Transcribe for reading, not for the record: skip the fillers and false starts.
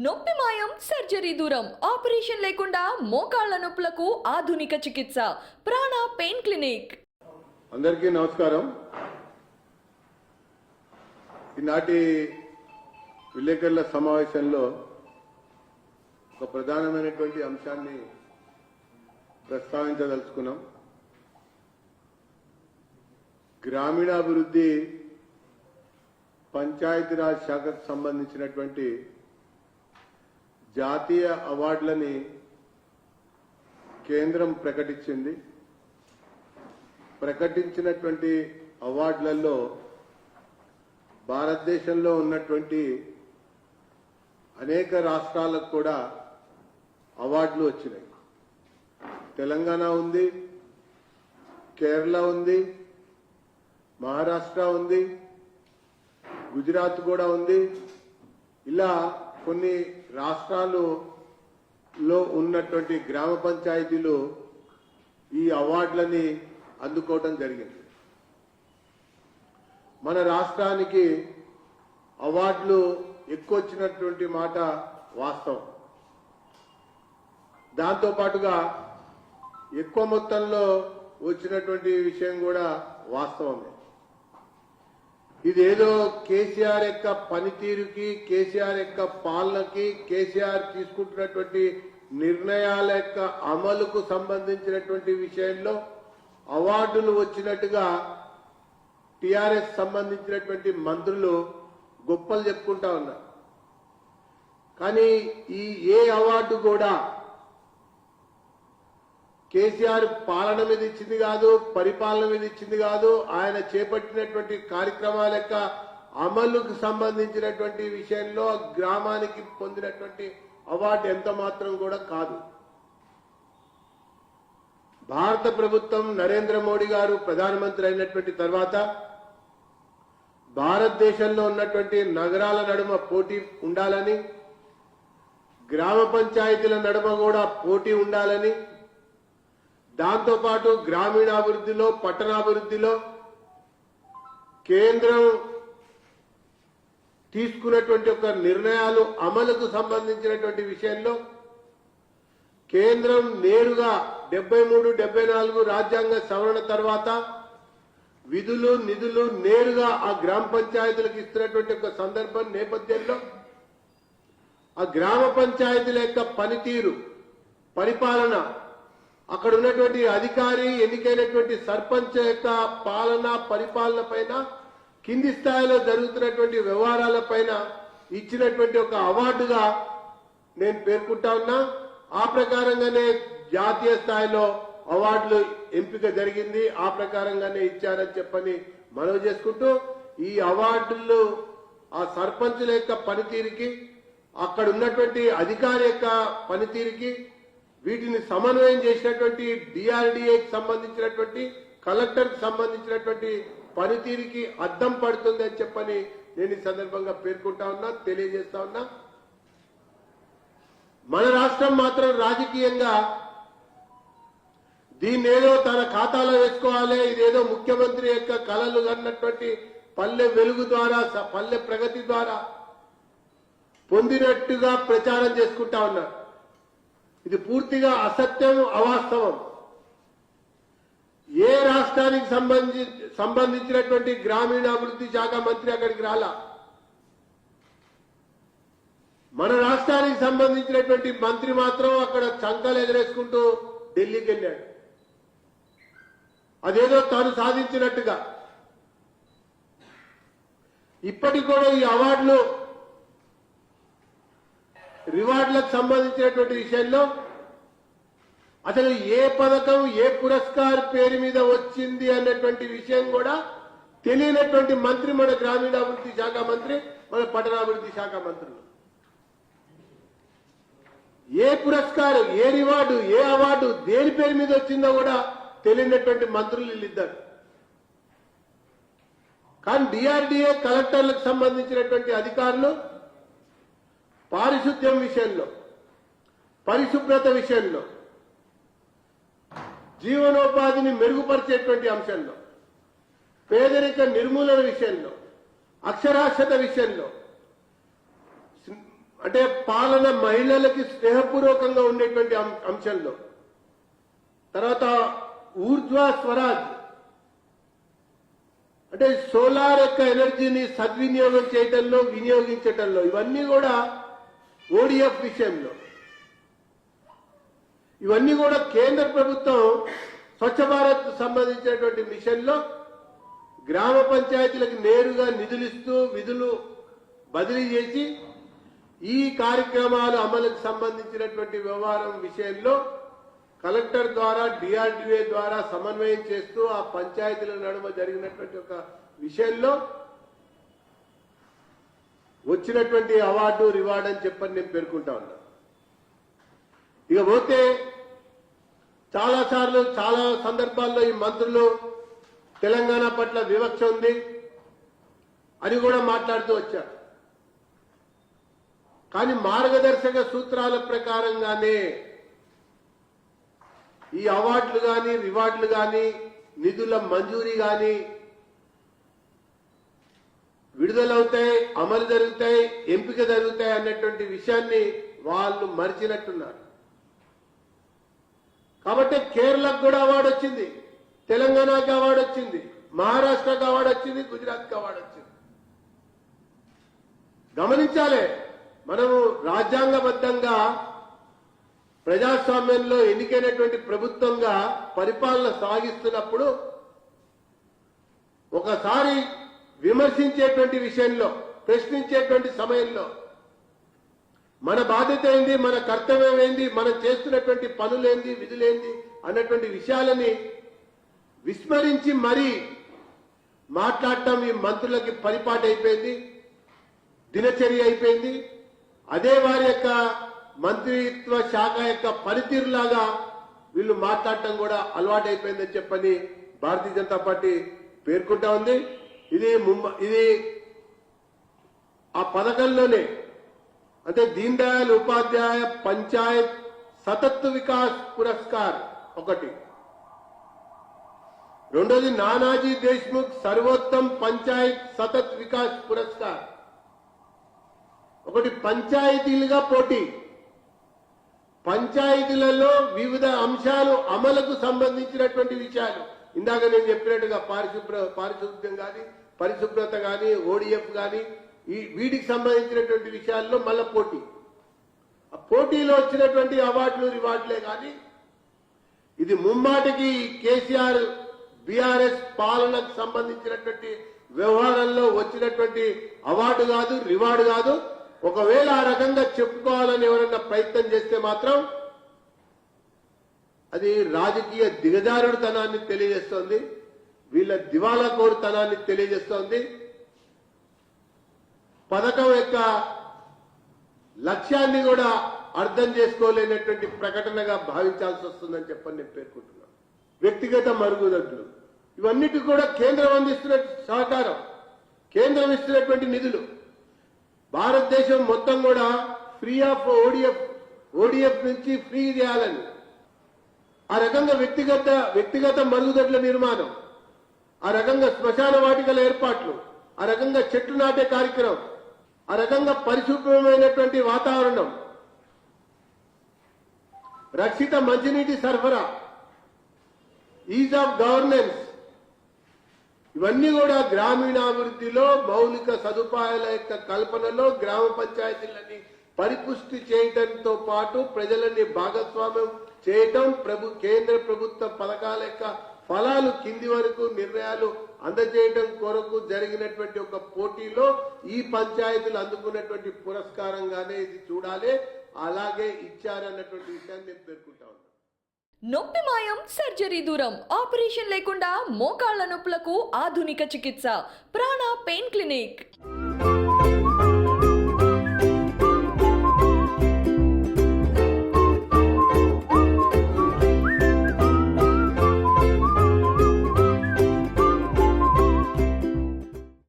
నొప్పి మాయం సర్జరీ దూరం ఆపరేషన్ లేకుండా మోకాళ్ల నొప్పులకు ఆధునిక చికిత్స ప్రాణ పెయిన్ క్లినిక్. అందరికీ నమస్కారం. ఈనాటి విలేకరుల సమావేశంలో ఒక ప్రధానమైనటువంటి అంశాన్ని ప్రస్తావించదలుచుకున్నాం. గ్రామీణాభివృద్ధి పంచాయతీరాజ్ శాఖకు సంబంధించినటువంటి జాతీయ అవార్డులని కేంద్రం ప్రకటించింది. ప్రకటించినటువంటి అవార్డులలో భారతదేశంలో ఉన్నటువంటి అనేక రాష్ట్రాలకు కూడా అవార్డులు వచ్చినాయి. తెలంగాణ ఉంది, కేరళ ఉంది, మహారాష్ట్ర ఉంది, గుజరాత్ కూడా ఉంది. ఇలా కొన్ని రాష్ట్రాలలో ఉన్నటువంటి గ్రామ పంచాయతీలు ఈ అవార్డులని అందుకోవడం జరిగింది. మన రాష్ట్రానికి అవార్డులు ఎక్కువ వచ్చినటువంటి మాట వాస్తవం. దాంతోపాటుగా ఎక్కువ మొత్తంలో వచ్చినటువంటి విషయం కూడా వాస్తవమే. ఇదేదో కేసీఆర్ యొక్క పనితీరుకి, కేసీఆర్ యొక్క పాలనకి, కేసీఆర్ తీసుకుంటున్నటువంటి నిర్ణయాల యొక్క అమలుకు సంబంధించినటువంటి విషయంలో అవార్డులు వచ్చినట్టుగా టీఆర్ఎస్ సంబంధించినటువంటి మంత్రులు గొప్పలు చెప్పుకుంటా ఉన్నారు. కానీ ఏ అవార్డు కూడా కేసీఆర్ పాలన మీద ఇచ్చింది కాదు, పరిపాలన మీద ఇచ్చింది కాదు, ఆయన చేపట్టినటువంటి కార్యక్రమాల యొక్క అమలుకు సంబంధించినటువంటి విషయంలో గ్రామానికి పొందినటువంటి అవార్డు ఎంత మాత్రం కూడా కాదు. భారత ప్రభుత్వం నరేంద్ర మోడీ గారు ప్రధానమంత్రి అయినటువంటి తర్వాత భారతదేశంలో ఉన్నటువంటి నగరాల నడుమ పోటీ ఉండాలని, గ్రామ పంచాయతీల నడుమ కూడా పోటీ ఉండాలని, దాంతోపాటు గ్రామీణాభివృద్ధిలో, పట్టణాభివృద్ధిలో కేంద్రం తీసుకున్నటువంటి ఒక నిర్ణయాలు అమలుకు సంబంధించినటువంటి విషయంలో కేంద్రం నేరుగా 73, 74 రాజ్యాంగ సవరణ తర్వాత విధులు, నిధులు నేరుగా ఆ గ్రామ పంచాయతీలకు ఇస్తున్నటువంటి ఒక సందర్భం నేపథ్యంలో ఆ గ్రామ పంచాయతీల యొక్క పనితీరు, పరిపాలన, అక్కడ ఉన్నటువంటి అధికారి, ఎన్నికైనటువంటి సర్పంచ్ యొక్క పాలన, పరిపాలన పైన, కింది స్థాయిలో జరుగుతున్నటువంటి వ్యవహారాల పైన ఇచ్చినటువంటి ఒక అవార్డుగా నేను పేర్కొంటా ఉన్నా. ఆ ప్రకారంగానే జాతీయ స్థాయిలో అవార్డులు ఎంపిక జరిగింది. ఆ ప్రకారంగానే ఇచ్చారని చెప్పని మనవి చేసుకుంటూ, ఈ అవార్డులు ఆ సర్పంచుల యొక్క పనితీరుకి, అక్కడ ఉన్నటువంటి అధికారి యొక్క పనితీరుకి, వీటిని సమన్వయం చేసినటువంటి డిఆర్డీఏకి సంబంధించినటువంటి, కలెక్టర్కి సంబంధించినటువంటి పనితీరుకి అద్దం పడుతుంది అని చెప్పని నేను ఈ సందర్భంగా పేర్కొంటా ఉన్నా, తెలియజేస్తా ఉన్నా. మన రాష్ట్రం మాత్రం రాజకీయంగా దీన్నేదో తన ఖాతాలో వేసుకోవాలి, ఇదేదో ముఖ్యమంత్రి యొక్క కలలు అన్నటువంటి పల్లె వెలుగు ద్వారా, పల్లె ప్రగతి ద్వారా పొందినట్టుగా ప్రచారం చేసుకుంటా ఉన్నారు. ఇది పూర్తిగా అసత్యం, అవాస్తవం. ఏ రాష్ట్రానికి సంబంధించినటువంటి గ్రామీణాభివృద్ధి శాఖ మంత్రి అక్కడికి రాలా. మన రాష్ట్రానికి సంబంధించినటువంటి మంత్రి మాత్రం అక్కడ చంకలు ఎగరేసుకుంటూ ఢిల్లీకి వెళ్ళాడు. అదేదో తాను సాధించినట్టుగా. ఇప్పటికి కూడా ఈ అవార్డులు, రివార్డులకు సంబంధించినటువంటి విషయంలో అసలు ఏ పథకం, ఏ పురస్కార్ పేరు మీద వచ్చింది అన్నటువంటి విషయం కూడా తెలియనటువంటి మంత్రి మన గ్రామీణాభివృద్ధి శాఖ మంత్రి, మన పట్టణాభివృద్ధి శాఖ మంత్రులు. ఏ పురస్కారం, ఏ రివార్డు, ఏ అవార్డు దేని పేరు మీద వచ్చిందో కూడా తెలియనటువంటి మంత్రులు వీళ్ళిద్దరు. కానీ డిఆర్డీఏ, కలెక్టర్లకు సంబంధించినటువంటి అధికారులు పారిశుద్ధ్యం విషయంలో, పరిశుభ్రత విషయంలో, జీవనోపాధిని మెరుగుపరిచేటువంటి అంశంలో, పేదరిక నిర్మూలన విషయంలో, అక్షరాస్యత విషయంలో, అంటే పాలన మహిళలకి స్నేహపూర్వకంగా ఉండేటువంటి అంశంలో, తర్వాత ఊర్ధ్వ స్వరాజ్ అంటే సోలార్ యొక్క ఎనర్జీని సద్వినియోగం చేయటంలో, వినియోగించటంలో, ఇవన్నీ కూడా ఓడిఎఫ్ విషయంలో, ఇవన్నీ కూడా కేంద్ర ప్రభుత్వం స్వచ్ఛ భారత్ సంబంధించినటువంటి మిషన్లో గ్రామ పంచాయతీలకు నేరుగా నిధులిస్తూ విధులు బదిలీ చేసి ఈ కార్యక్రమాలు అమలుకు సంబంధించినటువంటి వ్యవహారం విషయంలో కలెక్టర్ ద్వారా, డిఆర్డీఏ ద్వారా సమన్వయం చేస్తూ ఆ పంచాయతీల నడుమ జరిగినటువంటి ఒక విషయంలో వచ్చినటువంటి అవార్డు, రివార్డు అని చెప్పని నేను పేర్కొంటా ఉన్నా. ఇక పోతే చాలా సందర్భాల్లో ఈ మంత్రులు తెలంగాణ పట్ల వివక్ష ఉంది అని కూడా మాట్లాడుతూ వచ్చారు. కానీ మార్గదర్శక సూత్రాల ప్రకారంగానే ఈ అవార్డులు కానీ, రివార్డులు కానీ, నిధుల మంజూరీ కానీ విడుదలవుతాయి, అమలు జరుగుతాయి, ఎంపిక జరుగుతాయి అన్నటువంటి విషయాన్ని వాళ్ళు మరిచినట్టున్నారు. కాబట్టి కేరళకు కూడా అవార్డు వచ్చింది, తెలంగాణకు అవార్డు వచ్చింది, మహారాష్ట్రకు అవార్డు వచ్చింది, గుజరాత్కి అవార్డు వచ్చింది. గమనించాలి, మనము రాజ్యాంగబద్ధంగా ప్రజాస్వామ్యంలో ఎన్నికైనటువంటి ప్రభుత్వంగా పరిపాలన సాగిస్తున్నప్పుడు ఒకసారి విమర్శించేటువంటి విషయంలో, ప్రశ్నించేటువంటి సమయంలో మన బాధ్యత ఏంది, మన కర్తవ్యం ఏంది, మనం చేస్తున్నటువంటి పనులేంది, విధులేంది అన్నటువంటి విషయాలని విస్మరించి మరీ మాట్లాడటం ఈ మంత్రులకి పరిపాటి అయిపోయింది, దినచర్య అయిపోయింది. అదే వారి యొక్క మంత్రిత్వ శాఖ యొక్క పనితీరులాగా వీళ్ళు మాట్లాడటం కూడా అలవాటు అయిపోయిందని చెప్పని భారతీయ జనతా పార్టీ పేర్కొంటా ఉంది. ఇది ఆ పథకంలోనే, అంటే దీన్ దయాళ్ ఉపాధ్యాయ పంచాయత్ సతత్ వికాస్ పురస్కార్ ఒకటి, రెండోది నానాజీ దేశ్ముఖ్ సర్వోత్తమ్ పంచాయత్ సతత్ వికాస్ పురస్కార్, ఒకటి పంచాయతీలుగా పోటీ, పంచాయతీలలో వివిధ అంశాలు అమలుకు సంబంధించినటువంటి విషయాలు, ఇందాక నేను చెప్పినట్టుగా పారిశుద్ధ్యం కానీ, పరిశుభ్రత కానీ, ఓడిఎఫ్ కానీ, వీటికి సంబంధించినటువంటి విషయాల్లో మళ్ళా పోటీ. ఆ పోటీలో వచ్చినటువంటి అవార్డులు, రివార్డులే కానీ ఇది ముమ్మాటికి కేసీఆర్ బీఆర్ఎస్ పాలనకు సంబంధించినటువంటి వ్యవహారంలో వచ్చినటువంటి అవార్డు కాదు, రివార్డు కాదు. ఒకవేళ ఆ రకంగా చెప్పుకోవాలని ఎవరైనా ప్రయత్నం చేస్తే మాత్రం అది రాజకీయ దిగజారుడుతనాన్ని తెలియజేస్తోంది, వీళ్ళ దివాలా కోరుతనాన్ని తెలియజేస్తోంది. పథకం యొక్క లక్ష్యాన్ని కూడా అర్థం చేసుకోలేనటువంటి ప్రకటనగా భావించాల్సి వస్తుందని చెప్పని నేను పేర్కొంటున్నాను. వ్యక్తిగత మరుగుదొడ్లు, ఇవన్నిటి కూడా కేంద్రం అందిస్తున్న సహకారం, కేంద్రం ఇస్తున్నటువంటి నిధులు, భారతదేశం మొత్తం కూడా ఫ్రీ ఆఫ్ ఓడిఎఫ్ నుంచి ఫ్రీ చేయాలని, ఆ రకంగా వ్యక్తిగత మరుగుదొడ్ల నిర్మాణం, ఆ రకంగా శ్మశాన వాటికల ఏర్పాట్లు, ఆ రకంగా చెట్లు నాటే కార్యక్రమం, ఆ రకంగా పరిశుభ్రమైనటువంటి వాతావరణం, రక్షిత మంచినీటి సరఫరా, ఈజ్ ఆఫ్ గవర్నెన్స్, ఇవన్నీ కూడా గ్రామీణాభివృద్ధిలో మౌలిక సదుపాయాల యొక్క కల్పనలో గ్రామ పంచాయతీలని పరిపుష్టి చేయడంతో పాటు ప్రజలని భాగస్వామ్యం చేయటం, కేంద్ర ప్రభుత్వ పథకాల యొక్క ఫలాలు కింది వరకు నిర్ణయాలు అందజేయడం కొరకు జరిగినటువంటి ఒక పోటీలో ఈ పంచాయతీలు అందుకున్నటువంటి పురస్కారంగానే ఇది చూడాలి. అలాగే ఇచ్చారన్నటువంటి విషయాన్ని నేను పేర్కొంటా ఉన్నాను. నొప్పి మాయం, సర్జరీ దూరం, ఆపరేషన్ లేకుండా మోకాళ్ల నొప్పులకు ఆధునిక చికిత్స ప్రాణ పెయిన్ క్లినిక్.